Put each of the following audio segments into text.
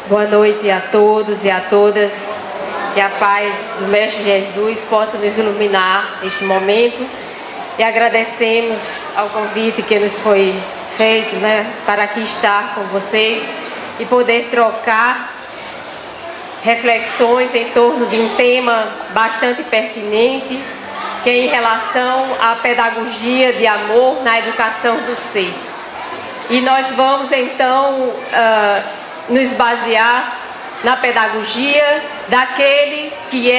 Boa noite a todos e a todas. Que a paz do Mestre Jesus possa nos iluminar neste momento. E agradecemos ao convite que nos foi feito, para aqui estar com vocês e poder trocar reflexões em torno de um tema bastante pertinente, que é em relação à pedagogia de amor na educação do ser. E nós vamos então nos basear na pedagogia daquele que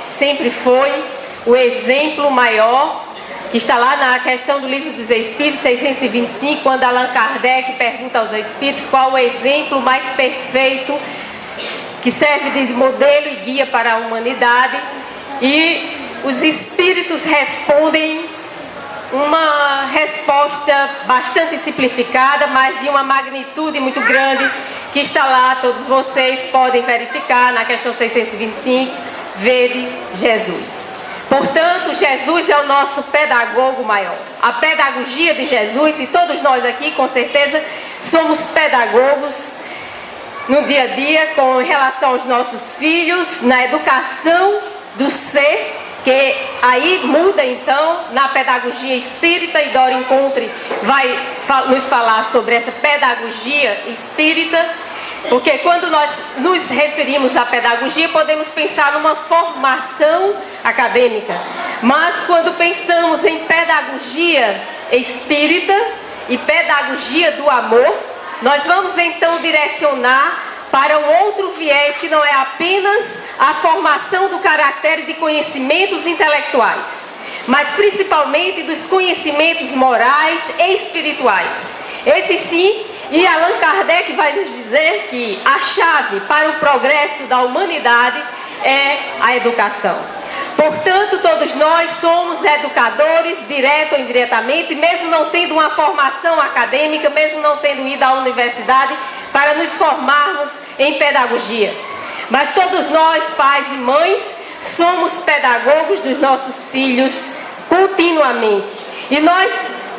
sempre foi o exemplo maior, que está lá na questão do Livro dos Espíritos, 625, quando Allan Kardec pergunta aos Espíritos qual o exemplo mais perfeito que serve de modelo e guia para a humanidade, e os Espíritos respondem uma resposta bastante simplificada, mas de uma magnitude muito grande, que está lá, todos vocês podem verificar na questão 625, vede Jesus. Portanto, Jesus é o nosso pedagogo maior. A pedagogia de Jesus, e todos nós aqui com certeza somos pedagogos no dia a dia com relação aos nossos filhos, na educação do ser, que aí muda então na pedagogia espírita, e Dora Encontre vai nos falar sobre essa pedagogia espírita, porque quando nós nos referimos à pedagogia podemos pensar numa formação acadêmica, mas quando pensamos em pedagogia espírita e pedagogia do amor, nós vamos então direcionar para um outro viés, que não é apenas a formação do caráter e de conhecimentos intelectuais, mas principalmente dos conhecimentos morais e espirituais. Esse sim, e Allan Kardec vai nos dizer que a chave para o progresso da humanidade é a educação. Portanto, todos nós somos educadores, direto ou indiretamente, mesmo não tendo uma formação acadêmica, mesmo não tendo ido à universidade para nos formarmos em pedagogia. Mas todos nós, pais e mães, somos pedagogos dos nossos filhos continuamente. E nós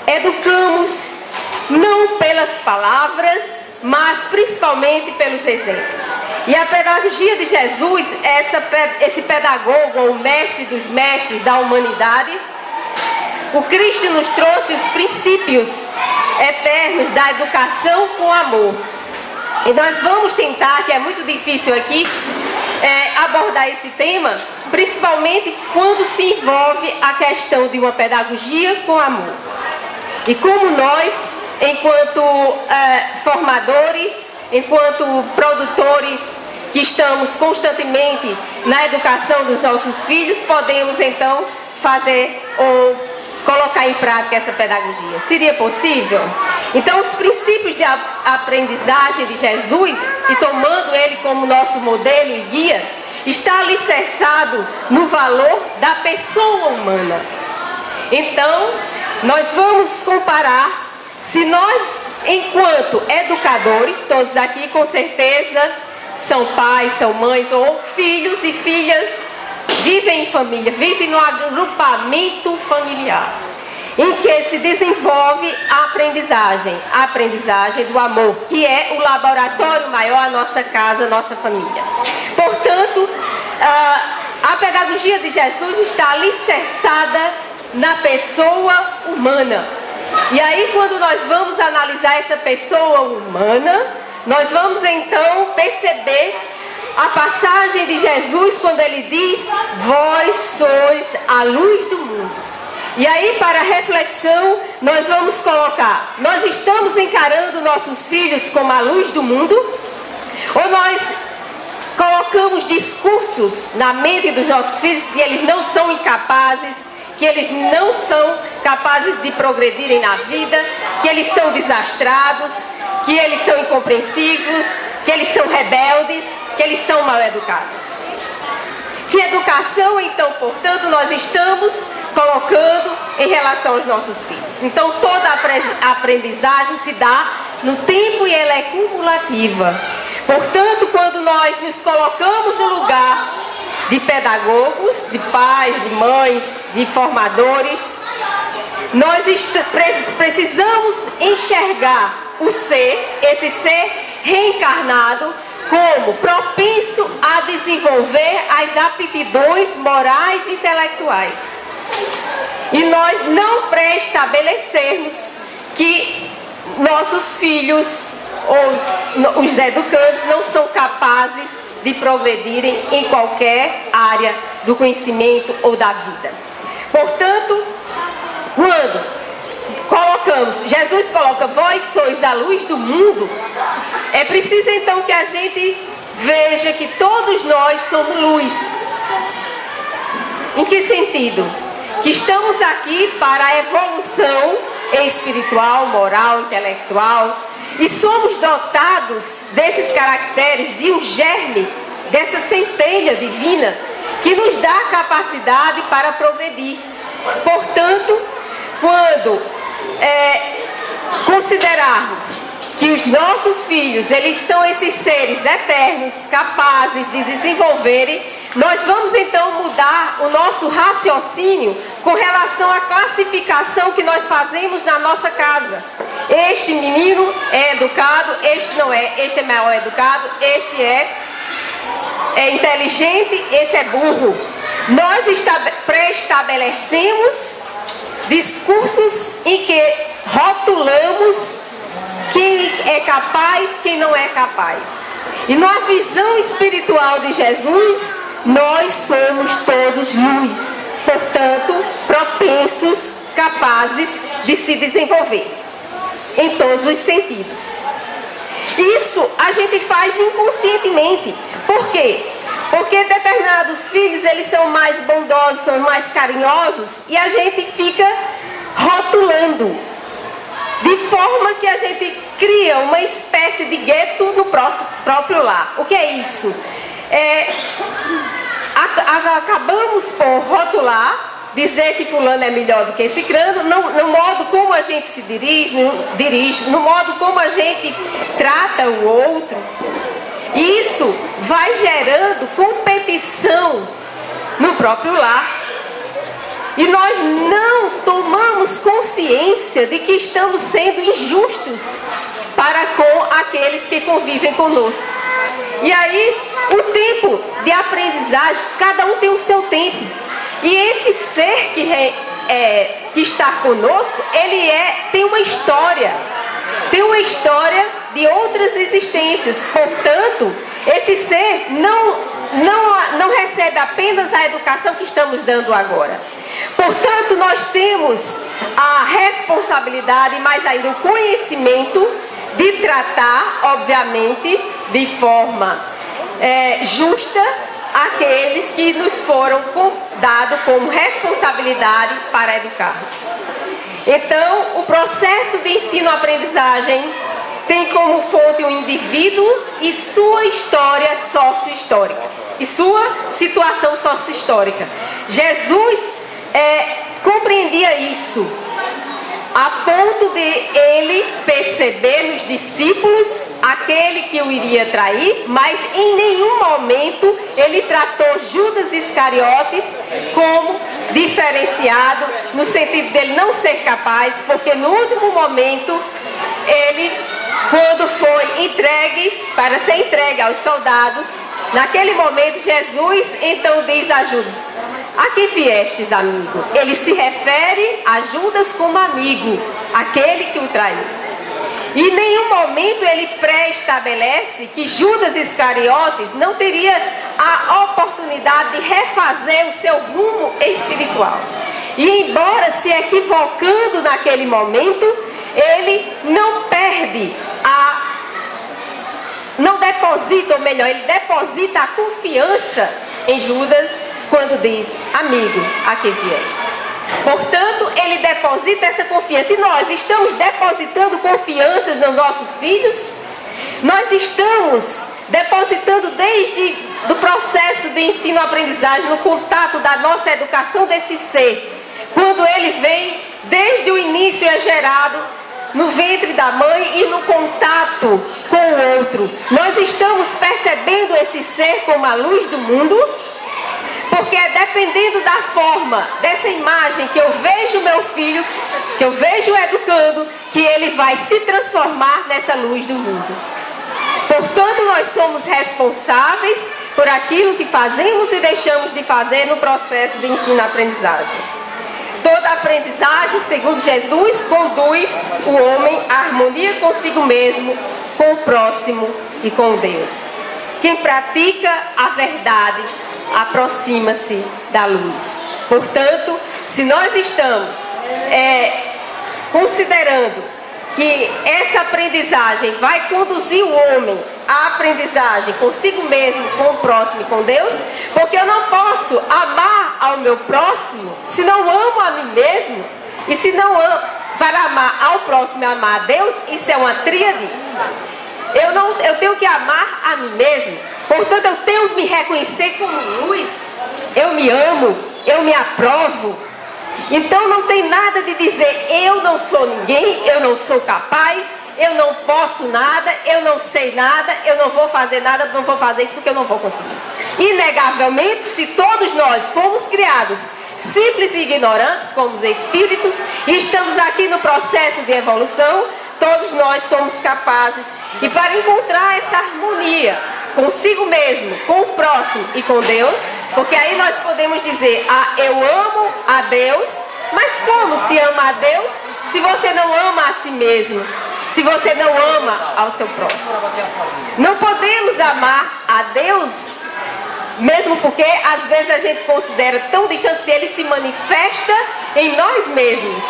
educamos não pelas palavras, mas principalmente pelos exemplos. E a pedagogia de Jesus, esse pedagogo, ou mestre dos mestres da humanidade, o Cristo nos trouxe os princípios eternos da educação com amor. E nós vamos tentar, que é muito difícil aqui, abordar esse tema, principalmente quando se envolve a questão de uma pedagogia com amor. E como nós, enquanto formadores, enquanto produtores que estamos constantemente na educação dos nossos filhos, podemos então fazer ou colocar em prática essa pedagogia. Seria possível? Então, os princípios de aprendizagem de Jesus, e tomando ele como nosso modelo e guia, está alicerçado no valor da pessoa humana. Então, nós vamos comparar, se nós, enquanto educadores, todos aqui com certeza são pais, são mães ou filhos e filhas, vivem em família, vivem no agrupamento familiar, em que se desenvolve a aprendizagem do amor, que é o laboratório maior, a nossa casa, a nossa família. Portanto, a pedagogia de Jesus está alicerçada na pessoa humana. E aí, quando nós vamos analisar essa pessoa humana, nós vamos então perceber a passagem de Jesus quando ele diz: vós sois a luz do mundo. E aí, para a reflexão, nós vamos colocar: nós estamos encarando nossos filhos como a luz do mundo? Ou nós colocamos discursos na mente dos nossos filhos que eles não são incapazes, que eles não são capazes de progredirem na vida, que eles são desastrados, que eles são incompreensivos, que eles são rebeldes, que eles são mal educados? Que educação, então, portanto, nós estamos colocando em relação aos nossos filhos? Então, toda a aprendizagem se dá no tempo e ela é cumulativa. Portanto, quando nós nos colocamos no lugar de pedagogos, de pais, de mães, de formadores, nós precisamos enxergar o ser, esse ser reencarnado, como propenso a desenvolver as aptidões morais e intelectuais. E nós não pré-estabelecermos que nossos filhos ou os educandos não são capazes de progredirem em qualquer área do conhecimento ou da vida. Portanto, quando Jesus coloca, vós sois a luz do mundo, é preciso então que a gente veja que todos nós somos luz. Em que sentido? Que estamos aqui para a evolução espiritual, moral, intelectual, e somos dotados desses caracteres de um germe, dessa centelha divina, que nos dá a capacidade para progredir. Portanto, quando considerarmos que os nossos filhos, eles são esses seres eternos, capazes de desenvolverem, nós vamos então mudar o nosso raciocínio com relação à classificação que nós fazemos na nossa casa. Este menino é educado, este não é, este é mal educado, este é inteligente, esse é burro. Nós pré-estabelecemos discursos em que rotulamos quem é capaz, quem não é capaz. E na visão espiritual de Jesus, nós somos todos luz, portanto, propensos, capazes de se desenvolver em todos os sentidos. Isso a gente faz inconscientemente. Por quê? Porque determinados filhos, eles são mais bondosos, são mais carinhosos, e a gente fica rotulando, de forma que a gente cria uma espécie de gueto no próprio lar. O que é isso? Acabamos por rotular, dizer que fulano é melhor do que cicrano, no modo como a gente se dirige, no modo como a gente trata o outro. Isso vai gerando competição no próprio lar. E nós não tomamos consciência de que estamos sendo injustos para com aqueles que convivem conosco. E aí, o tempo de aprendizagem, cada um tem o seu tempo. E esse ser que está conosco, ele tem uma história. Tem uma história de outras existências. Portanto, esse ser não recebe apenas a educação que estamos dando agora. Portanto, nós temos a responsabilidade, mais ainda o conhecimento, de tratar, obviamente, de forma justa, aqueles que nos foram dados como responsabilidade para educarmos. Então, o processo de ensino-aprendizagem tem como fonte o indivíduo e sua história sócio-histórica, e sua situação sócio-histórica. Jesus compreendia isso, a ponto de ele perceber nos discípulos aquele que o iria trair, mas em nenhum momento ele tratou Judas Iscariotes como diferenciado, no sentido dele não ser capaz, porque no último momento ele, quando foi entregue, para ser entregue aos soldados, naquele momento Jesus então diz a Judas: a que viestes, amigo? Ele se refere a Judas como amigo, aquele que o traiu. E em nenhum momento ele pré-estabelece que Judas Iscariotes não teria a oportunidade de refazer o seu rumo espiritual. E embora se equivocando naquele momento, ele não perde não deposita, ou melhor, ele deposita a confiança em Judas quando diz: amigo, a que viestes? Portanto, ele deposita essa confiança. E nós estamos depositando confianças nos nossos filhos? Nós estamos depositando desde o processo de ensino-aprendizagem, no contato da nossa educação desse ser. Quando ele vem, desde o início é gerado no ventre da mãe e no contato com o outro. Nós estamos percebendo esse ser como a luz do mundo, porque é dependendo da forma, dessa imagem que eu vejo meu filho, que eu vejo educando, que ele vai se transformar nessa luz do mundo. Portanto, nós somos responsáveis por aquilo que fazemos e deixamos de fazer no processo de ensino-aprendizagem. Toda aprendizagem, segundo Jesus, conduz o homem à harmonia consigo mesmo, com o próximo e com Deus. Quem pratica a verdade aproxima-se da luz. Portanto, se nós estamos considerando que essa aprendizagem vai conduzir o homem à aprendizagem consigo mesmo, com o próximo e com Deus, porque eu não posso amar ao meu próximo se não amo a mim mesmo, e se não amo, para amar ao próximo e amar a Deus, isso é uma tríade. Eu tenho que amar a mim mesmo, portanto eu tenho que me reconhecer como luz, eu me amo, eu me aprovo. Então não tem nada de dizer eu não sou ninguém, eu não sou capaz, eu não posso nada, eu não sei nada, eu não vou fazer nada, não vou fazer isso porque eu não vou conseguir. Inegavelmente, se todos nós fomos criados simples e ignorantes como os espíritos e estamos aqui no processo de evolução, todos nós somos capazes. E para encontrar essa harmonia consigo mesmo, com o próximo e com Deus, porque aí nós podemos dizer, eu amo a Deus, mas como se ama a Deus se você não ama a si mesmo, se você não ama ao seu próximo? Não podemos amar a Deus, mesmo porque às vezes a gente considera tão distante se ele se manifesta em nós mesmos,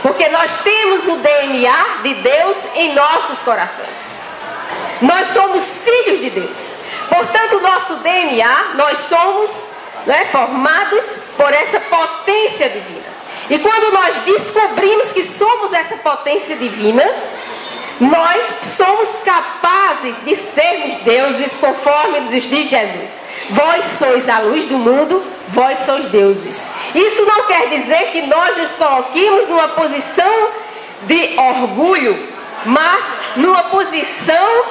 porque nós temos o DNA de Deus em nossos corações. Nós somos filhos de Deus. Portanto, o nosso DNA, nós somos formados por essa potência divina. E quando nós descobrimos que somos essa potência divina, nós somos capazes de sermos deuses, conforme diz Jesus. Vós sois a luz do mundo, vós sois deuses. Isso não quer dizer que nós nos coloquemos numa posição de orgulho, mas numa posição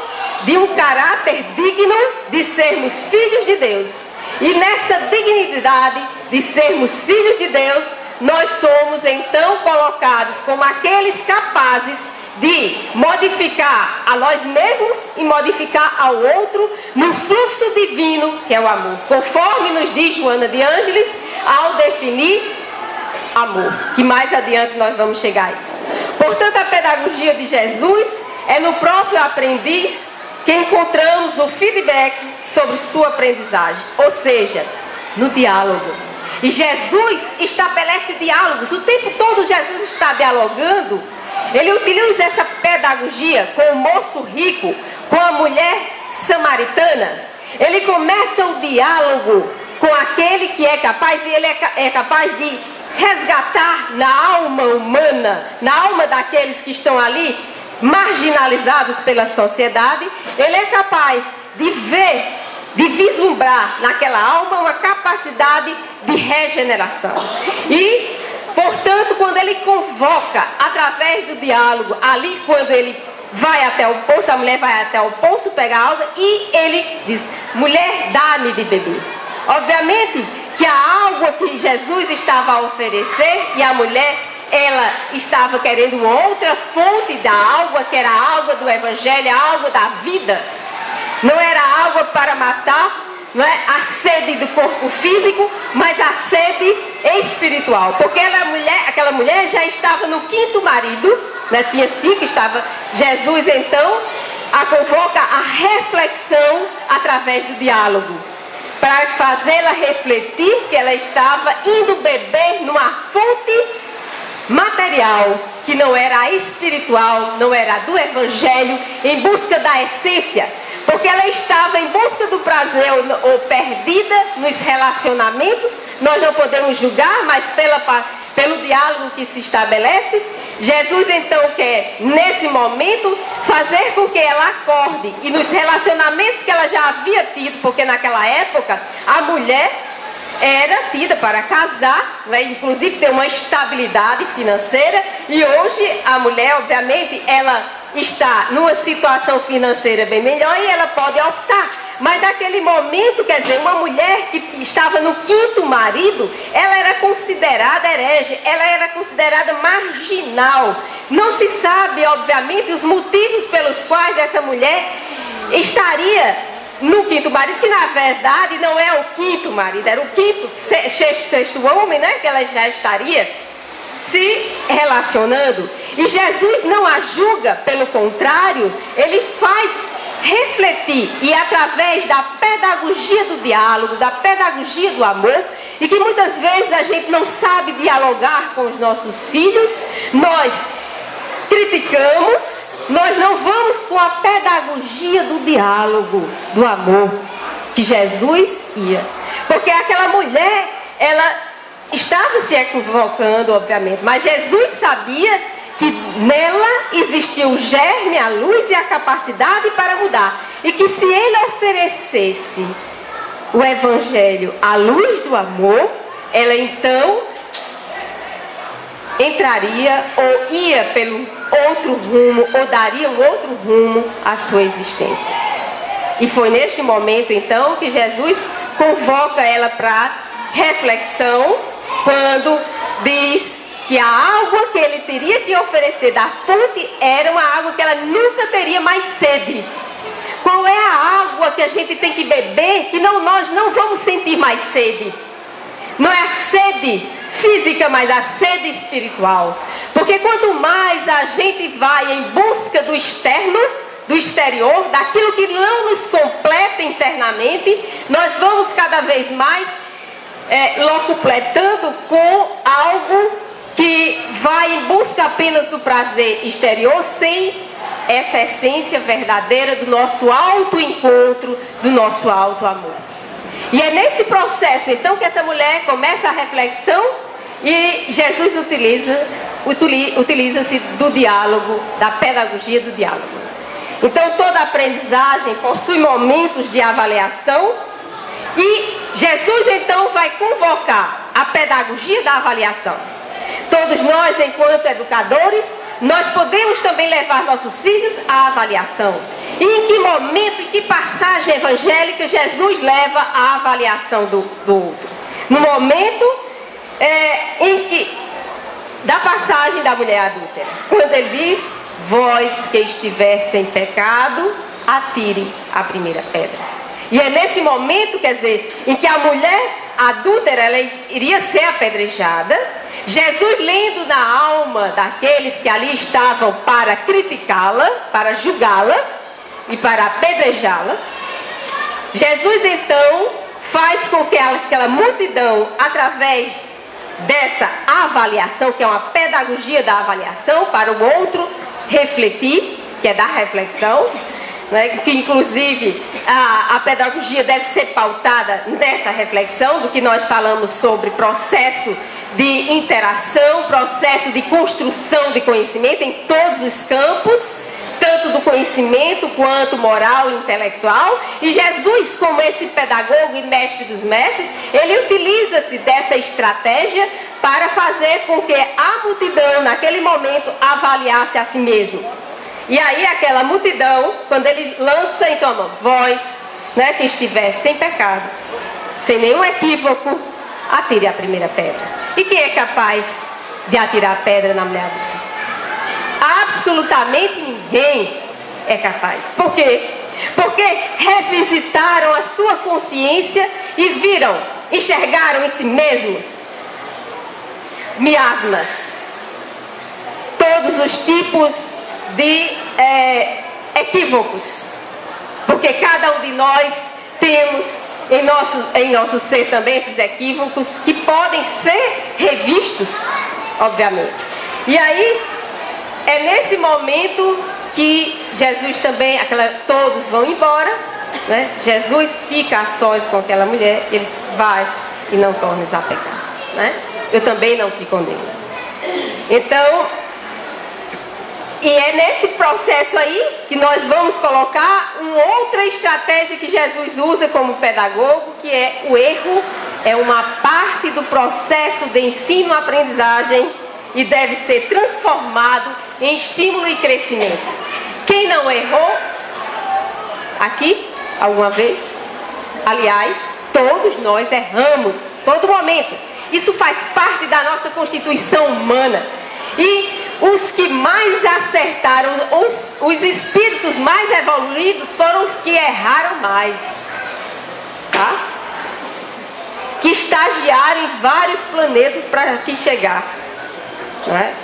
de um caráter digno de sermos filhos de Deus. E nessa dignidade de sermos filhos de Deus, nós somos então colocados como aqueles capazes de modificar a nós mesmos e modificar ao outro no fluxo divino que é o amor. Conforme nos diz Joana de Ângeles, ao definir amor, que mais adiante nós vamos chegar a isso. Portanto, a pedagogia de Jesus é no próprio aprendiz que encontramos o feedback sobre sua aprendizagem, ou seja, no diálogo. E Jesus estabelece diálogos, o tempo todo Jesus está dialogando. Ele utiliza essa pedagogia com o moço rico, com a mulher samaritana. Ele começa o diálogo com aquele que é capaz, e ele é capaz de resgatar na alma humana, na alma daqueles que estão ali marginalizados pela sociedade. Ele é capaz de ver, de vislumbrar naquela alma uma capacidade de regeneração. E, portanto, quando ele convoca através do diálogo, ali quando ele vai até o poço, a mulher vai até o poço pegar água e ele diz, mulher, dá-me de beber. Obviamente que a água que Jesus estava a oferecer, e a mulher, ela estava querendo uma outra fonte da água, que era a água do Evangelho, a água da vida. Não era água para matar, não é, a sede do corpo físico, mas a sede espiritual. Porque aquela mulher já estava no quinto marido, né, tinha 5, estava. Jesus então a convoca a reflexão através do diálogo, para fazê-la refletir que ela estava indo beber numa fonte material, que não era a espiritual, não era a do Evangelho, em busca da essência, porque ela estava em busca do prazer ou perdida nos relacionamentos. Nós não podemos julgar, mas pelo diálogo que se estabelece, Jesus então quer, nesse momento, fazer com que ela acorde, e nos relacionamentos que ela já havia tido, porque naquela época a mulher era tida para casar, né? Inclusive ter uma estabilidade financeira, e hoje a mulher, obviamente, ela está numa situação financeira bem melhor e ela pode optar. Mas naquele momento, quer dizer, uma mulher que estava no quinto marido, ela era considerada herege, ela era considerada marginal. Não se sabe, obviamente, os motivos pelos quais essa mulher estaria no quinto marido, que na verdade não é o quinto marido, era o quinto, sexto homem, né? Que ela já estaria se relacionando. E Jesus não a julga, pelo contrário, ele faz refletir, e através da pedagogia do diálogo, da pedagogia do amor, e que muitas vezes a gente não sabe dialogar com os nossos filhos, nós criticamos, nós não vamos com a pedagogia do diálogo, do amor, que Jesus ia. Porque aquela mulher, ela estava se equivocando, obviamente, mas Jesus sabia que nela existia o germe, a luz e a capacidade para mudar. E que se ele oferecesse o evangelho à luz do amor, ela então entraria ou ia pelo outro rumo, ou daria um outro rumo à sua existência. E foi neste momento então que Jesus convoca ela para reflexão, quando diz que a água que ele teria que oferecer da fonte era uma água que ela nunca teria mais sede. Qual é a água que a gente tem que beber que nós não vamos sentir mais sede? Não é a sede física, mas a sede espiritual. Porque quanto mais a gente vai em busca do externo, do exterior, daquilo que não nos completa internamente, nós vamos cada vez mais locupletando com algo que vai em busca apenas do prazer exterior, sem essa essência verdadeira do nosso autoencontro, do nosso autoamor. E é nesse processo então que essa mulher começa a reflexão, e Jesus utiliza-se do diálogo, da pedagogia do diálogo. Então toda aprendizagem possui momentos de avaliação, e Jesus então vai convocar a pedagogia da avaliação. Todos nós, enquanto educadores, nós podemos também levar nossos filhos à avaliação. E em que momento, em que passagem evangélica Jesus leva à avaliação do outro? No momento da passagem da mulher adúltera, quando ele diz: vós que estiver sem pecado, atire a primeira pedra. E é nesse momento, quer dizer, em que a mulher adúltera, ela iria ser apedrejada, Jesus, lendo na alma daqueles que ali estavam para criticá-la, para julgá-la e para apedrejá-la, Jesus então faz com que aquela multidão, através dessa avaliação, que é uma pedagogia da avaliação, para o outro refletir, que é da reflexão, né? Que inclusive a pedagogia deve ser pautada nessa reflexão, do que nós falamos sobre processo de interação, processo de construção de conhecimento em todos os campos, tanto do conhecimento quanto moral e intelectual. E Jesus, como esse pedagogo e mestre dos mestres, ele utiliza-se dessa estratégia para fazer com que a multidão, naquele momento, avaliasse a si mesmos. E aí aquela multidão, quando ele lança então a mão, vós, né, que estiver sem pecado, sem nenhum equívoco, atire a primeira pedra. E quem é capaz de atirar a pedra na mulher adulta? Absolutamente ninguém é capaz. Por quê? Porque revisitaram a sua consciência e viram, enxergaram em si mesmos miasmas, todos os tipos de equívocos, porque cada um de nós temos em nosso ser também esses equívocos que podem ser revistos, obviamente. E aí é nesse momento que Jesus também, todos vão embora, né? Jesus fica a sós com aquela mulher, eles vais e não tornes a pecar, né? Eu também não te condeno. Então, e é nesse processo aí que nós vamos colocar uma outra estratégia que Jesus usa como pedagogo, que é o erro. É uma parte do processo de ensino-aprendizagem e deve ser transformado em estímulo e crescimento. Quem não errou aqui alguma vez? Aliás, todos nós erramos, todo momento. Isso faz parte da nossa constituição humana. E os que mais acertaram, os espíritos mais evoluídos foram os que erraram mais, tá? Que estagiaram em vários planetas para aqui chegar, né?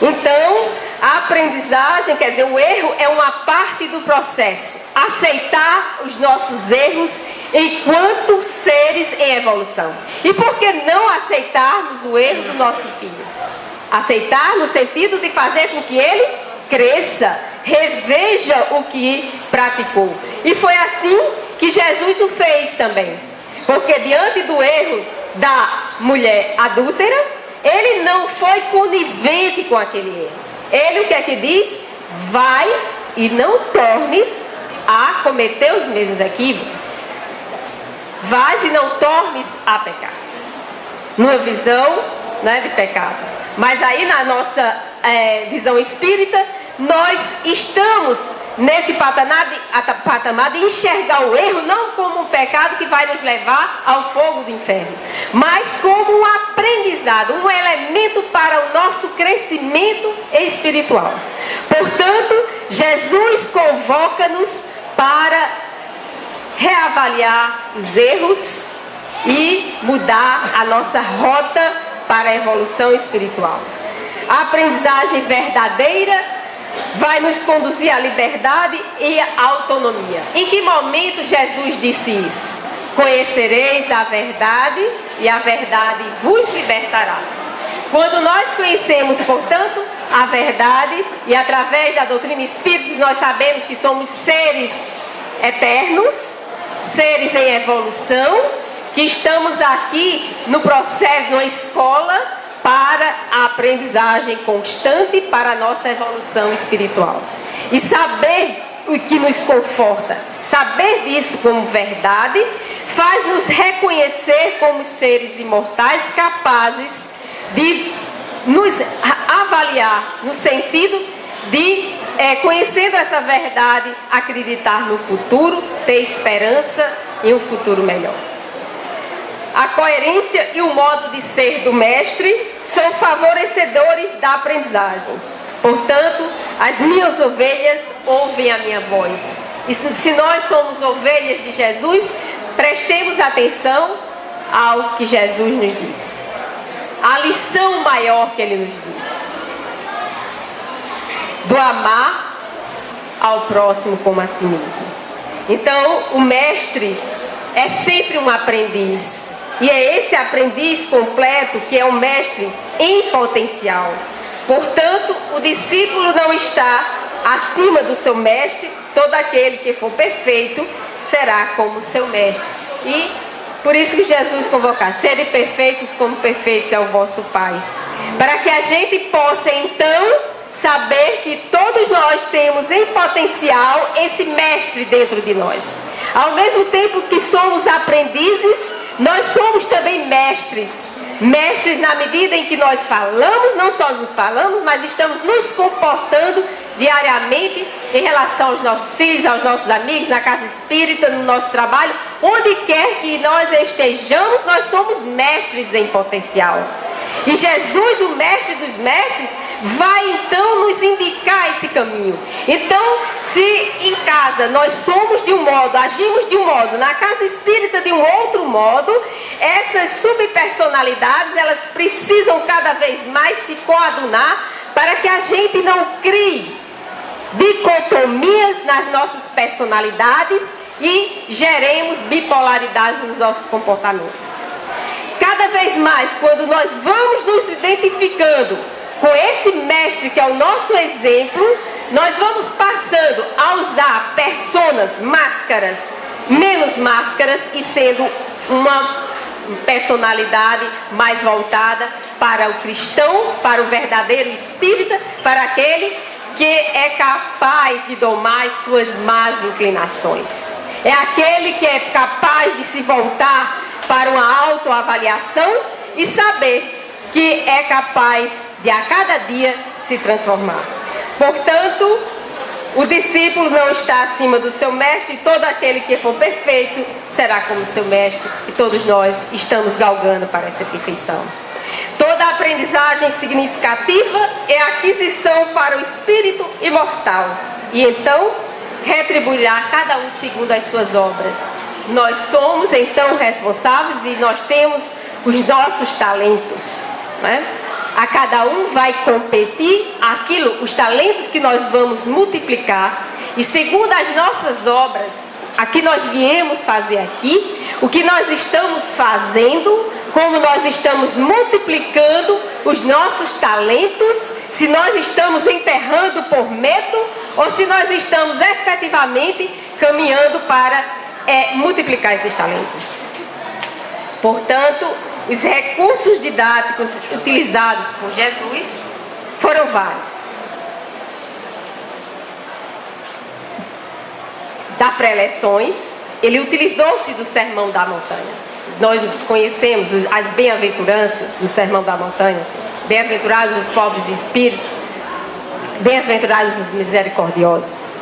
Então, a aprendizagem, quer dizer, o erro é uma parte do processo. Aceitar os nossos erros enquanto seres em evolução. E por que não aceitarmos o erro do nosso filho? Aceitar no sentido de fazer com que ele cresça, reveja o que praticou. E foi assim que Jesus o fez também. Porque diante do erro da mulher adúltera, ele não foi conivente com aquele erro. Ele o que é que diz? Vai e não tornes a cometer os mesmos equívocos. Vai e não tornes a pecar. Numa visão, né, de pecado. Mas aí na nossa visão espírita, nós estamos nesse patamar de enxergar o erro não como um pecado que vai nos levar ao fogo do inferno, mas como um aprendizado, um elemento para o nosso crescimento espiritual. Portanto, Jesus convoca-nos para reavaliar os erros e mudar a nossa rota para a evolução espiritual. A aprendizagem verdadeira vai nos conduzir à liberdade e à autonomia. Em que momento Jesus disse isso? Conhecereis a verdade e a verdade vos libertará. Quando nós conhecemos, portanto, a verdade e através da doutrina espírita nós sabemos que somos seres eternos, seres em evolução, que estamos aqui no processo, numa escola, para a aprendizagem constante, para a nossa evolução espiritual. E saber o que nos conforta, saber disso como verdade, faz-nos reconhecer como seres imortais capazes de nos avaliar no sentido de, conhecendo essa verdade, acreditar no futuro, ter esperança em um futuro melhor. A coerência e o modo de ser do mestre são favorecedores da aprendizagem. Portanto, as minhas ovelhas ouvem a minha voz. E se nós somos ovelhas de Jesus, prestemos atenção ao que Jesus nos diz. A lição maior que ele nos diz: do amar ao próximo como a si mesmo. Então, o mestre é sempre um aprendiz. E é esse aprendiz completo que é o mestre em potencial. Portanto, o discípulo não está acima do seu mestre. Todo aquele que for perfeito será como seu mestre. E por isso que Jesus convoca: sede perfeitos como perfeitos é o vosso Pai. Para que a gente possa então saber que todos nós temos em potencial esse mestre dentro de nós. Ao mesmo tempo que somos aprendizes, nós somos também mestres. Mestres na medida em que nós falamos, não só nos falamos, mas estamos nos comportando diariamente em relação aos nossos filhos, aos nossos amigos, na casa espírita, no nosso trabalho. Onde quer que nós estejamos, nós somos mestres em potencial. E Jesus, o mestre dos mestres, vai então nos indicar esse caminho. Então, se em casa nós somos de um modo, agimos de um modo, na casa espírita de um outro modo, essas subpersonalidades, elas precisam cada vez mais se coadunar para que a gente não crie dicotomias nas nossas personalidades e geremos bipolaridade nos nossos comportamentos. Cada vez mais, quando nós vamos nos identificando com esse mestre que é o nosso exemplo, nós vamos passando a usar personas, máscaras, menos máscaras, e sendo uma personalidade mais voltada para o cristão, para o verdadeiro espírita, para aquele que é capaz de domar as suas más inclinações. É aquele que é capaz de se voltar para uma autoavaliação e saber que é capaz de a cada dia se transformar. Portanto, o discípulo não está acima do seu mestre, e todo aquele que for perfeito será como seu mestre, e todos nós estamos galgando para essa perfeição. Toda aprendizagem significativa é aquisição para o espírito imortal, e então retribuirá cada um segundo as suas obras. Nós somos então responsáveis e nós temos os nossos talentos, né? A cada um vai competir os talentos que nós vamos multiplicar, e segundo as nossas obras, a que nós viemos fazer aqui, o que nós estamos fazendo, como nós estamos multiplicando os nossos talentos, se nós estamos enterrando por medo ou se nós estamos efetivamente caminhando para multiplicar esses talentos. Portanto, os recursos didáticos utilizados por Jesus foram vários. Da pré-eleções, ele utilizou-se do Sermão da Montanha. Nós nos conhecemos as bem-aventuranças do Sermão da Montanha. Bem-aventurados os pobres de espírito, bem-aventurados os misericordiosos.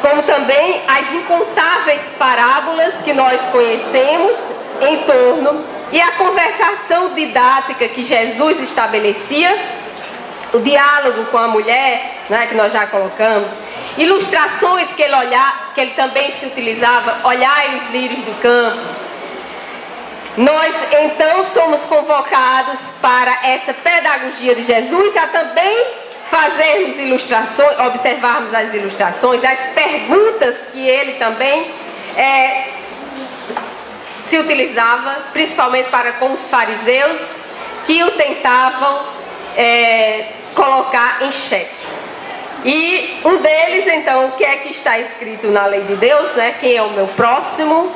Como também as incontáveis parábolas que nós conhecemos em torno, e a conversação didática que Jesus estabelecia, o diálogo com a mulher, né, que nós já colocamos, ilustrações que ele também se utilizava, olhai os lírios do campo. Nós então somos convocados para essa pedagogia de Jesus, a também fazermos ilustrações, observarmos as ilustrações, as perguntas que ele também se utilizava, principalmente para com os fariseus que o tentavam colocar em xeque. E um deles, então, o que é que está escrito na lei de Deus, né? Quem é o meu próximo?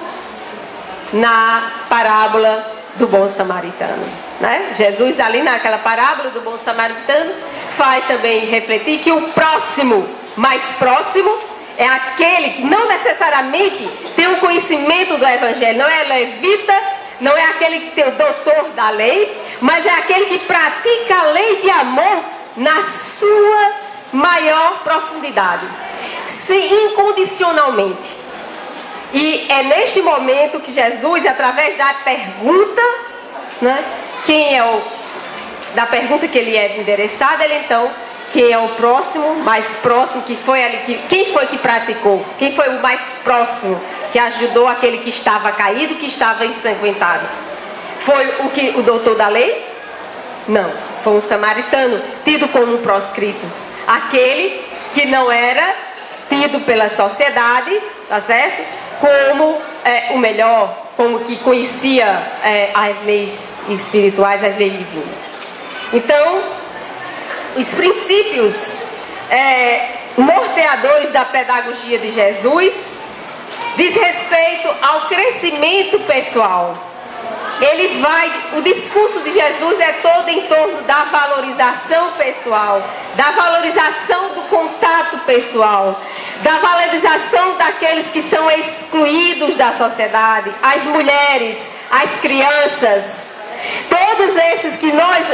Na parábola do bom samaritano, né? Jesus ali naquela parábola do bom samaritano faz também refletir que o próximo, mais próximo, é aquele que não necessariamente tem um conhecimento do evangelho, não é levita, não é aquele que tem o doutor da lei, mas é aquele que pratica a lei de amor na sua maior profundidade, incondicionalmente. E é neste momento que Jesus, através da pergunta, né, da pergunta que ele é endereçado, ele então, quem é o próximo, mais próximo, quem foi que praticou? Quem foi o mais próximo que ajudou aquele que estava caído, que estava ensanguentado? Foi o doutor da lei? Não, foi um samaritano, tido como um proscrito. Aquele que não era tido pela sociedade, tá certo? Como o melhor, como que conhecia as leis espirituais, as leis divinas. Então, os princípios norteadores da pedagogia de Jesus diz respeito ao crescimento pessoal. O discurso de Jesus é todo em torno da valorização pessoal, da valorização do contato pessoal, da valorização daqueles que são excluídos da sociedade, as mulheres, as crianças, todos esses que nós,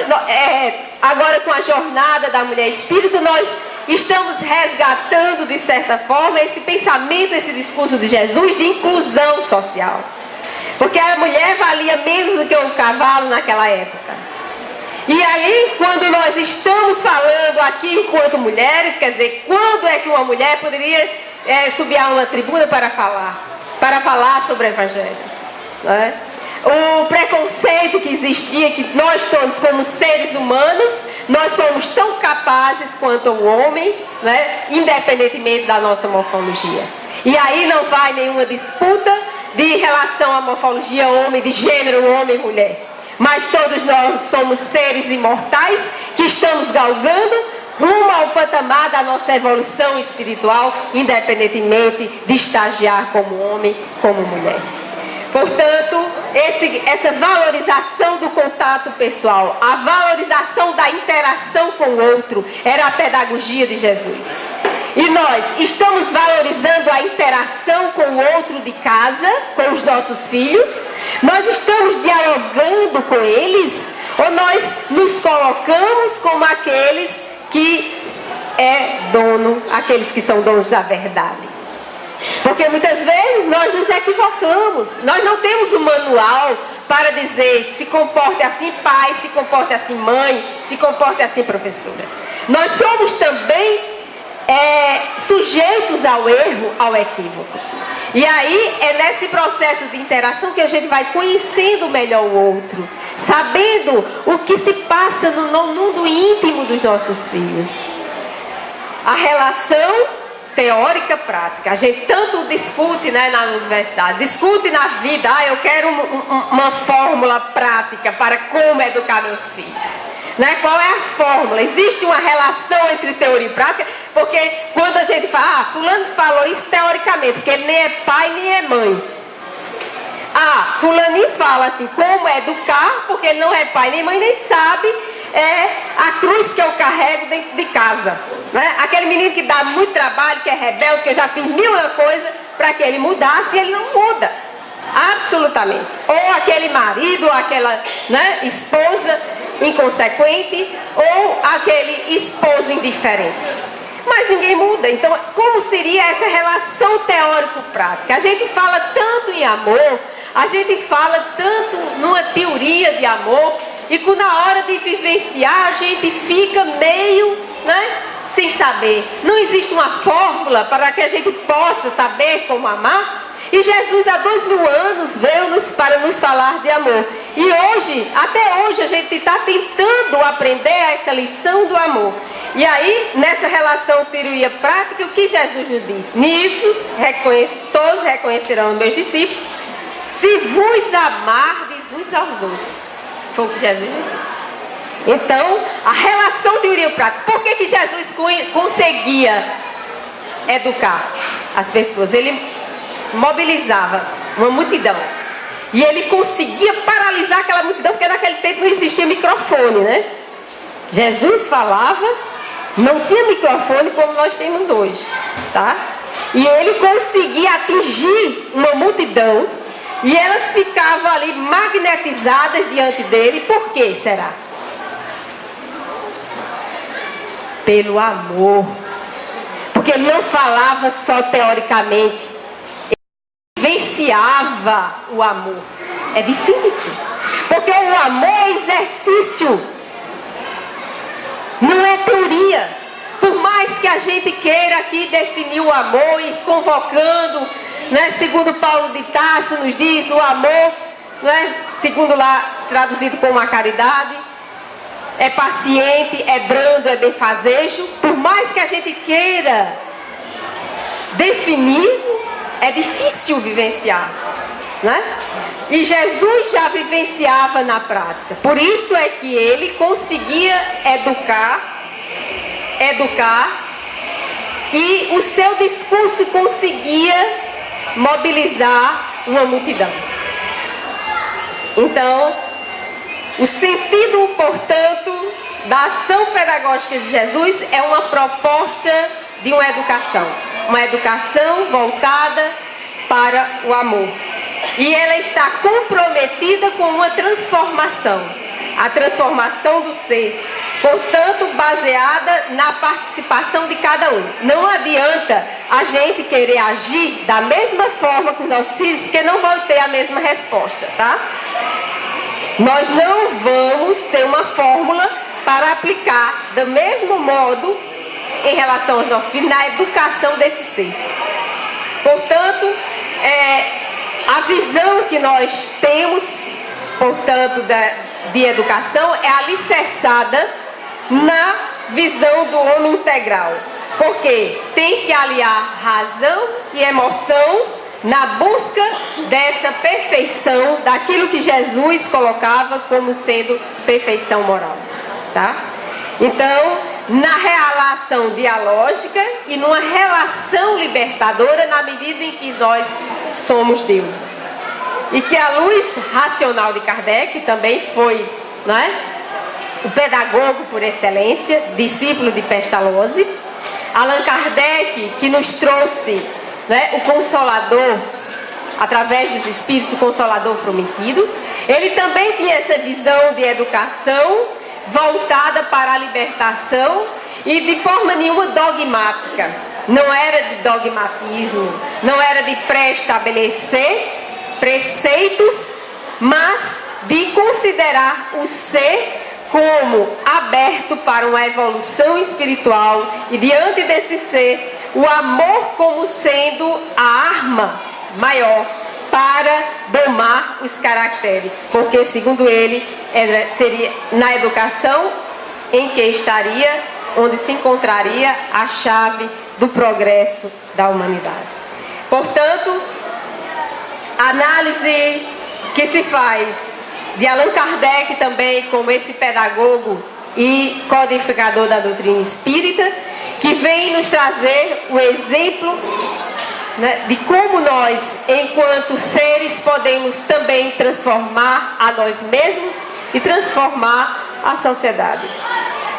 agora com a jornada da mulher espírita, nós estamos resgatando de certa forma esse pensamento, esse discurso de Jesus de inclusão social. Porque a mulher valia menos do que um cavalo naquela época. E aí, quando nós estamos falando aqui enquanto mulheres, quer dizer, quando é que uma mulher poderia subir a uma tribuna para falar sobre o Evangelho? Não é? O preconceito que existia, que nós todos como seres humanos, nós somos tão capazes quanto o homem, né? Independentemente da nossa morfologia. E aí não vai nenhuma disputa de relação à morfologia homem, de gênero homem e mulher. Mas todos nós somos seres imortais que estamos galgando rumo ao patamar da nossa evolução espiritual, independentemente de estagiar como homem, como mulher. Portanto, essa valorização do contato pessoal, a valorização da interação com o outro, era a pedagogia de Jesus. E nós estamos valorizando a interação com o outro de casa, com os nossos filhos? Nós estamos dialogando com eles? Ou nós nos colocamos como aqueles que aqueles que são donos da verdade? Porque muitas vezes nós nos equivocamos. Nós não temos um manual para dizer se comporte assim pai, se comporte assim mãe. se comporte assim, professora. Nós somos também sujeitos ao erro, ao equívoco. E aí é nesse processo de interação que a gente vai conhecendo melhor o outro, sabendo o que se passa no mundo íntimo dos nossos filhos. A relação teórica prática. A gente tanto discute, né, na universidade, discute na vida. Eu quero uma fórmula prática para como educar meus filhos. Né? Qual é a fórmula? Existe uma relação entre teoria e prática, porque quando a gente fala, fulano falou isso teoricamente, porque ele nem é pai nem é mãe. Fulaninho fala assim, como educar, porque ele não é pai nem mãe, nem sabe a cruz que eu carrego dentro de casa. Né? Aquele menino que dá muito trabalho, que é rebelde, que eu já fiz mil coisas para que ele mudasse, e ele não muda. Absolutamente. Ou aquele marido, ou aquela, né, esposa inconsequente, ou aquele esposo indiferente. Mas ninguém muda. Então, como seria essa relação teórico-prática? A gente fala tanto em amor, a gente fala tanto numa teoria de amor, e que na hora de vivenciar a gente fica meio, né, sem saber. Não existe uma fórmula para que a gente possa saber como amar. E Jesus há 2000 anos veio para nos falar de amor. E hoje, até hoje, a gente está tentando aprender essa lição do amor. E aí, nessa relação teoria prática, o que Jesus nos diz? Nisso, todos reconhecerão meus discípulos, se vos amardes uns aos outros. Foi o que Jesus nos disse. Então, a relação teoria prática. Por que Jesus conseguia educar as pessoas? Ele mobilizava uma multidão. E ele conseguia paralisar aquela multidão, porque naquele tempo não existia microfone, né? Jesus falava, não tinha microfone como nós temos hoje, tá? E ele conseguia atingir uma multidão, e elas ficavam ali magnetizadas diante dele. Por que será? Pelo amor. Porque ele não falava só teoricamente, vivenciava o amor. É difícil, porque o amor é exercício, não é teoria. Por mais que a gente queira aqui definir o amor e convocando, né, segundo Paulo de Tarso nos diz, o amor, né, segundo lá traduzido como a caridade, é paciente, é brando, é benfazejo. Por mais que a gente queira definir, é difícil vivenciar, né? E Jesus já vivenciava na prática. Por isso é que ele conseguia educar, e o seu discurso conseguia mobilizar uma multidão. Então, o sentido, portanto, da ação pedagógica de Jesus é uma proposta de uma educação voltada para o amor. E ela está comprometida com uma transformação, a transformação do ser, portanto, baseada na participação de cada um. Não adianta a gente querer agir da mesma forma com os nossos filhos, porque não vão ter a mesma resposta, tá? Nós não vamos ter uma fórmula para aplicar do mesmo modo em relação aos nossos filhos na educação desse ser. Portanto, a visão que nós temos, portanto, de educação é alicerçada na visão do homem integral. Porque tem que aliar razão e emoção na busca dessa perfeição, daquilo que Jesus colocava como sendo perfeição moral, tá? Então, na relação dialógica e numa relação libertadora, na medida em que nós somos deuses. E que a luz racional de Kardec também foi, não é, o pedagogo por excelência, discípulo de Pestalozzi. Allan Kardec, que nos trouxe, né, o Consolador, através dos Espíritos, o Consolador prometido. Ele também tinha essa visão de educação voltada para a libertação e de forma nenhuma dogmática. Não era de dogmatismo, não era de pré-estabelecer preceitos, mas de considerar o ser como aberto para uma evolução espiritual e diante desse ser, o amor como sendo a arma maior para domar os caracteres, porque segundo ele seria na educação em que estaria, onde se encontraria a chave do progresso da humanidade. Portanto, a análise que se faz de Allan Kardec também como esse pedagogo e codificador da doutrina espírita, que vem nos trazer o exemplo, né, de como nós, enquanto seres, podemos também transformar a nós mesmos e transformar a sociedade.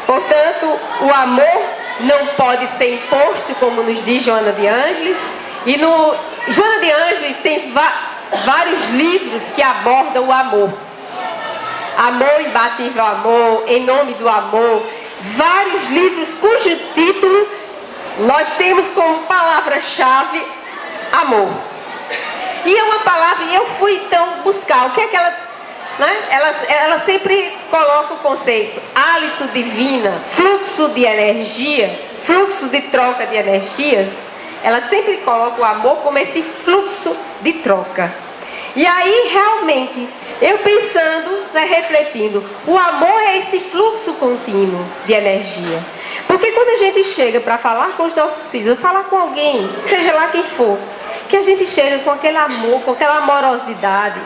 Portanto, o amor não pode ser imposto, como nos diz Joana de Ângeles, e Joana de Ângeles tem vários livros que abordam o amor. Amor, imbatível amor, em nome do amor, vários livros cujo título nós temos como palavra-chave amor. E é uma palavra, e eu fui então buscar o que é que ela, né? Ela sempre coloca o conceito hálito divina, fluxo de energia, fluxo de troca de energias. Ela sempre coloca o amor como esse fluxo de troca. E aí realmente, eu pensando, né, refletindo, o amor é esse fluxo contínuo de energia. Porque quando a gente chega para falar com os nossos filhos, ou falar com alguém, seja lá quem for, que a gente chega com aquele amor, com aquela amorosidade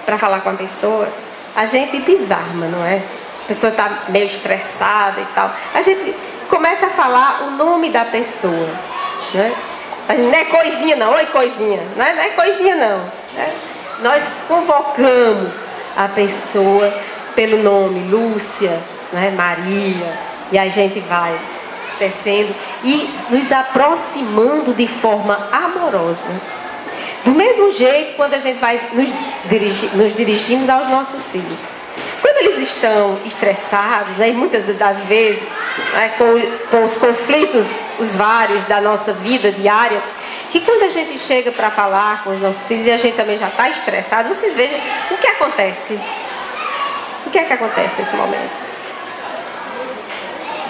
para falar com a pessoa, a gente desarma, não é? A pessoa está meio estressada e tal. A gente começa a falar o nome da pessoa, né? Não é coisinha não, oi coisinha, não é coisinha não, né? Nós convocamos a pessoa pelo nome, Lúcia, né, Maria, e a gente vai descendo e nos aproximando de forma amorosa. Do mesmo jeito, quando a gente vai nos dirigimos aos nossos filhos. Quando eles estão estressados, né, e muitas das vezes, né, com os conflitos, os vários da nossa vida diária, que quando a gente chega para falar com os nossos filhos e a gente também já está estressado, vocês vejam o que acontece. O que é que acontece nesse momento?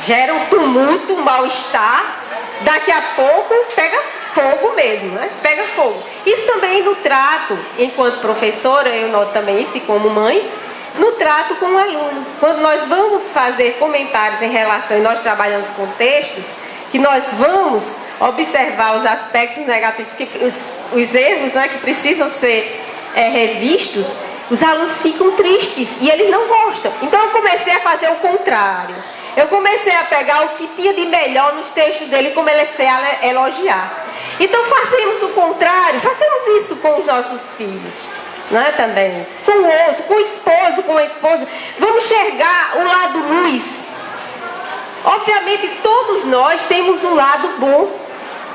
Gera um tumulto, um mal-estar, daqui a pouco pega fogo mesmo, né? Pega fogo. Isso também no trato, enquanto professora, eu noto também isso, e como mãe, no trato com o aluno. Quando nós vamos fazer comentários em relação, e nós trabalhamos com textos, que nós vamos observar os aspectos negativos, os erros, né, que precisam ser revistos, os alunos ficam tristes e eles não gostam. Então eu comecei a fazer o contrário. Eu comecei a pegar o que tinha de melhor nos textos dele e comecei a elogiar. Então façamos o contrário, façamos isso com os nossos filhos, né, também. Com o outro, com o esposo, com a esposa. Vamos enxergar o lado luz. Obviamente todos nós temos um lado bom,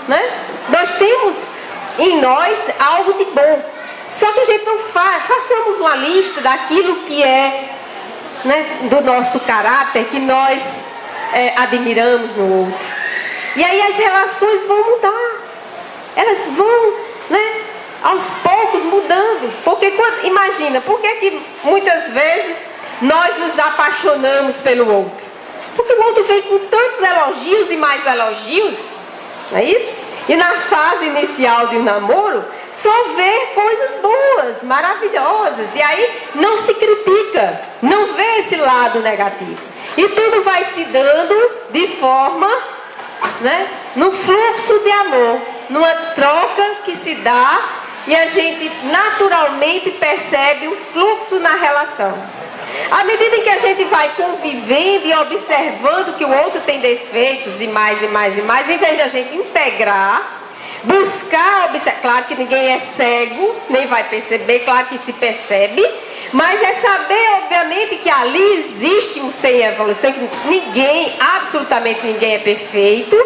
né? Nós temos em nós algo de bom. Só que a gente não faz. Façamos uma lista daquilo que é, né, do nosso caráter, que nós admiramos no outro. E aí as relações vão mudar. Elas vão, né, aos poucos mudando. Porque imagina, por que muitas vezes nós nos apaixonamos pelo outro? Porque o outro vem com tantos elogios e mais elogios, não é isso? E na fase inicial de um namoro, só vê coisas boas, maravilhosas. E aí não se critica, não vê esse lado negativo. E tudo vai se dando de forma, né, no fluxo de amor, numa troca que se dá e a gente naturalmente percebe o fluxo na relação. À medida em que a gente vai convivendo e observando que o outro tem defeitos e mais, em vez de a gente integrar, buscar observar, claro que ninguém é cego, nem vai perceber, claro que se percebe, mas é saber, obviamente, que ali existe um sem evolução, que ninguém, absolutamente ninguém é perfeito,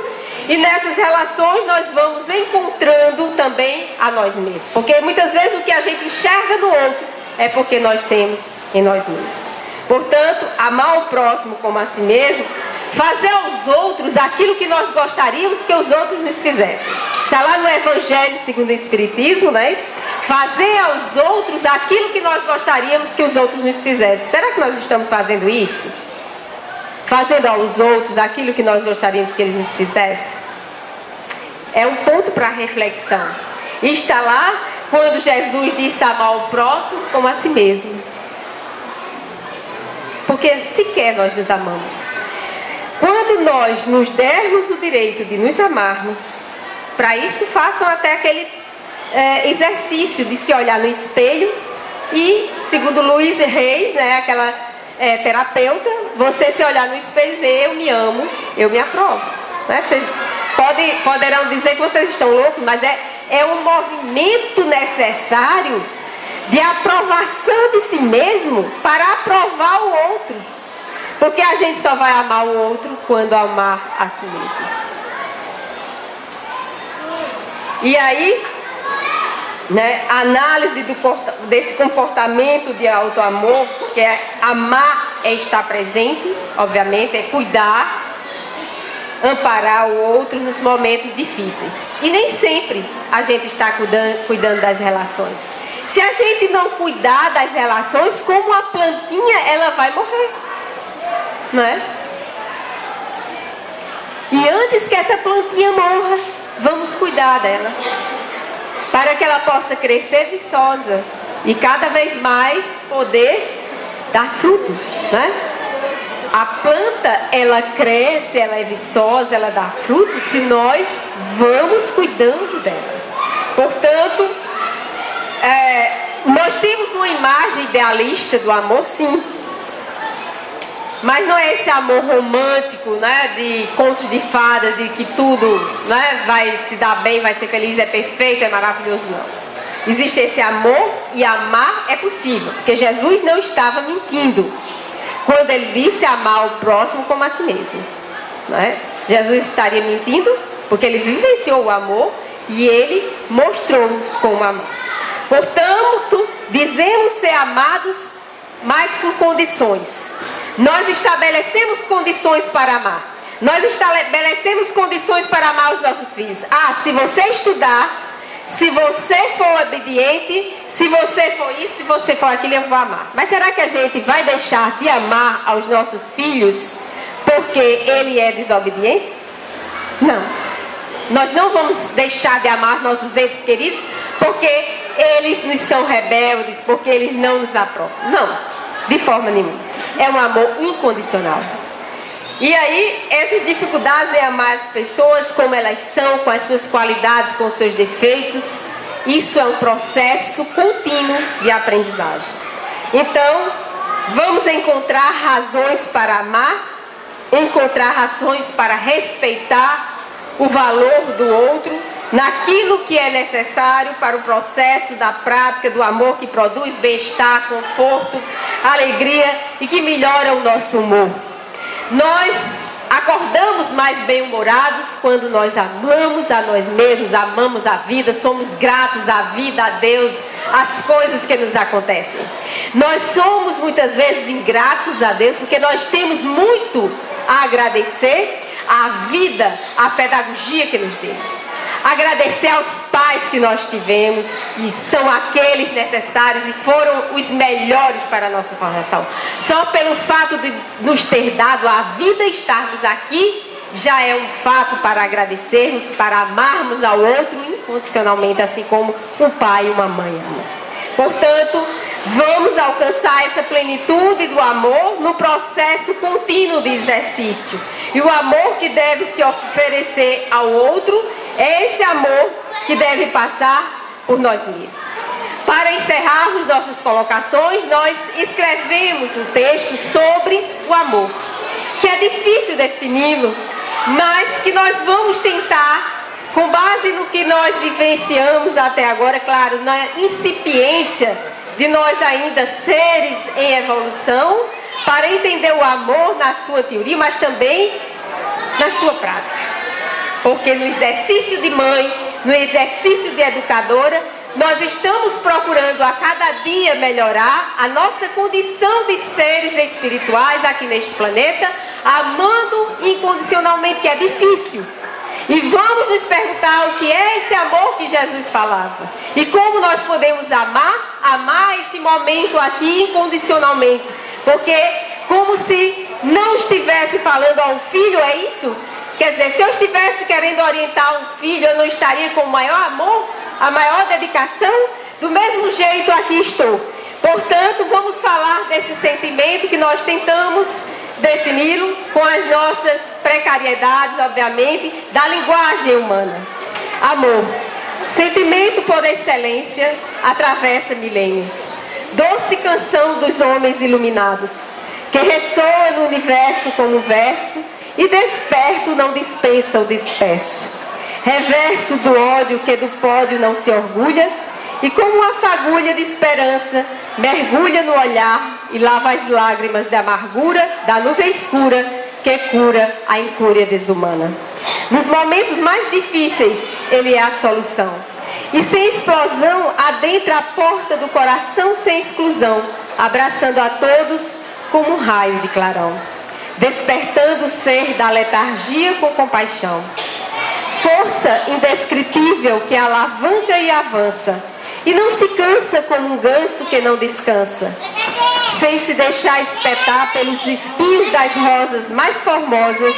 e nessas relações nós vamos encontrando também a nós mesmos, porque muitas vezes o que a gente enxerga no outro é porque nós temos em nós mesmos. Portanto, amar o próximo como a si mesmo, fazer aos outros aquilo que nós gostaríamos que os outros nos fizessem. Está lá no Evangelho segundo o Espiritismo, não é isso? Fazer aos outros aquilo que nós gostaríamos que os outros nos fizessem. Será que nós estamos fazendo isso? fazendo aos outros aquilo que nós gostaríamos que Ele nos fizesse? É um ponto para reflexão. E está lá quando Jesus disse amar o próximo como a si mesmo. Porque sequer nós nos amamos. Quando nós nos dermos o direito de nos amarmos, para isso façam até aquele exercício de se olhar no espelho e, segundo Luiz Reis, né, aquela terapeuta, você se olhar no espelho e dizer: eu me amo, eu me aprovo. Né? Vocês poderão dizer que vocês estão loucos, mas é um movimento necessário de aprovação de si mesmo para aprovar o outro. Porque a gente só vai amar o outro quando amar a si mesmo. E aí, né, a análise desse comportamento de autoamor, que é amar, é estar presente, obviamente, é cuidar, amparar o outro nos momentos difíceis. E nem sempre a gente está cuidando das relações. Se a gente não cuidar das relações, como a plantinha, ela vai morrer. Não é? E antes que essa plantinha morra, vamos cuidar dela, para que ela possa crescer viçosa e cada vez mais poder dar frutos, né? A planta, ela cresce, ela é viçosa, ela dá frutos se nós vamos cuidando dela. Portanto, nós temos uma imagem idealista do amor, sim. Mas não é esse amor romântico, né, de contos de fadas, de que tudo, né, vai se dar bem, vai ser feliz, é perfeito, é maravilhoso, não. Existe esse amor e amar é possível, porque Jesus não estava mentindo quando ele disse amar o próximo como a si mesmo. Né? Jesus estaria mentindo porque ele vivenciou o amor e ele mostrou-nos como amar. Portanto, dizemos ser amados, mas com condições. Nós estabelecemos condições para amar. Nós estabelecemos condições para amar os nossos filhos. Se você estudar, se você for obediente, se você for isso, se você for aquilo, eu vou amar. Mas será que a gente vai deixar de amar aos nossos filhos porque ele é desobediente? Não. Nós não vamos deixar de amar nossos entes queridos porque eles nos são rebeldes, porque eles não nos aprovam. Não, de forma nenhuma. É um amor incondicional. E aí, essas dificuldades em amar as pessoas como elas são, com as suas qualidades, com os seus defeitos, isso é um processo contínuo de aprendizagem. Então, vamos encontrar razões para amar, encontrar razões para respeitar o valor do outro, naquilo que é necessário para o processo da prática do amor que produz bem-estar, conforto, alegria e que melhora o nosso humor. Nós acordamos mais bem-humorados quando nós amamos a nós mesmos, amamos a vida, somos gratos à vida, a Deus, às coisas que nos acontecem. Nós somos muitas vezes ingratos a Deus porque nós temos muito a agradecer à vida, à pedagogia que nos deu. Agradecer aos pais que nós tivemos, que são aqueles necessários e foram os melhores para a nossa formação. Só pelo fato de nos ter dado a vida e estarmos aqui, já é um fato para agradecermos, para amarmos ao outro incondicionalmente, assim como um pai e uma mãe amam. Portanto, vamos alcançar essa plenitude do amor no processo contínuo de exercício. E o amor que deve se oferecer ao outro é esse amor que deve passar por nós mesmos. Para encerrarmos nossas colocações, nós escrevemos um texto sobre o amor, que é difícil defini-lo, mas que nós vamos tentar, com base no que nós vivenciamos até agora, claro, na incipiência de nós ainda seres em evolução, para entender o amor na sua teoria, mas também na sua prática. Porque no exercício de mãe, no exercício de educadora, nós estamos procurando a cada dia melhorar a nossa condição de seres espirituais aqui neste planeta, amando incondicionalmente, que é difícil. E vamos nos perguntar o que é esse amor que Jesus falava. E como nós podemos amar este momento aqui incondicionalmente. Porque como se não estivesse falando ao filho, é isso? Quer dizer, se eu estivesse querendo orientar um filho, eu não estaria com o maior amor, a maior dedicação? Do mesmo jeito aqui estou. Portanto, vamos falar desse sentimento que nós tentamos defini-lo com as nossas precariedades, obviamente, da linguagem humana. Amor, sentimento por excelência, atravessa milênios. Doce canção dos homens iluminados, que ressoa no universo como verso e desperto não dispensa o disperso. Reverso do ódio que do pódio não se orgulha e como uma fagulha de esperança mergulha no olhar e lava as lágrimas da amargura da nuvem escura que cura a incúria desumana. Nos momentos mais difíceis, ele é a solução. E sem explosão, adentra a porta do coração sem exclusão, abraçando a todos como um raio de clarão, despertando o ser da letargia com compaixão. Força indescritível que alavanca e avança, e não se cansa como um ganso que não descansa, sem se deixar espetar pelos espinhos das rosas mais formosas,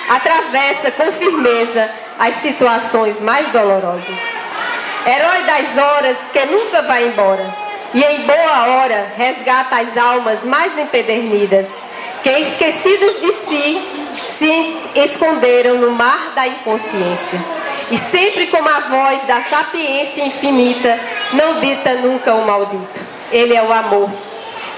atravessa com firmeza as situações mais dolorosas. Herói das horas que nunca vai embora, e em boa hora resgata as almas mais empedernidas, que esquecidas de si, se esconderam no mar da inconsciência. E sempre como a voz da sapiência infinita, não dita nunca o maldito. Ele é o amor,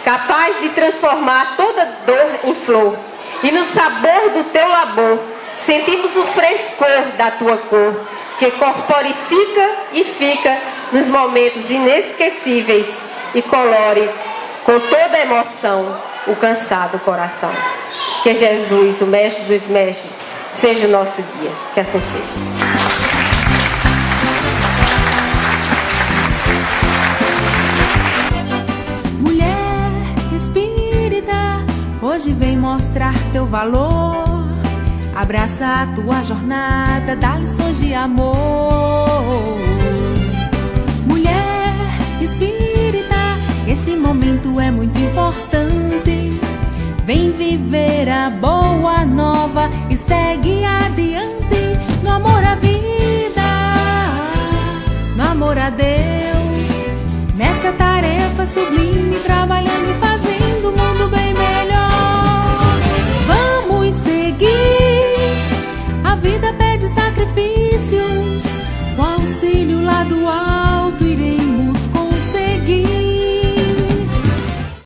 capaz de transformar toda dor em flor. E no sabor do teu labor, sentimos o frescor da tua cor, que corporifica e fica nos momentos inesquecíveis e colore com toda emoção o cansado coração. Que Jesus, o mestre dos mestres, seja o nosso guia. Que assim seja. Hoje vem mostrar teu valor, abraça a tua jornada, dá lições de amor. Mulher espírita, esse momento é muito importante. Vem viver a boa nova e segue adiante, no amor à vida, no amor a Deus, nessa tarefa sublime, trabalhando e fazendo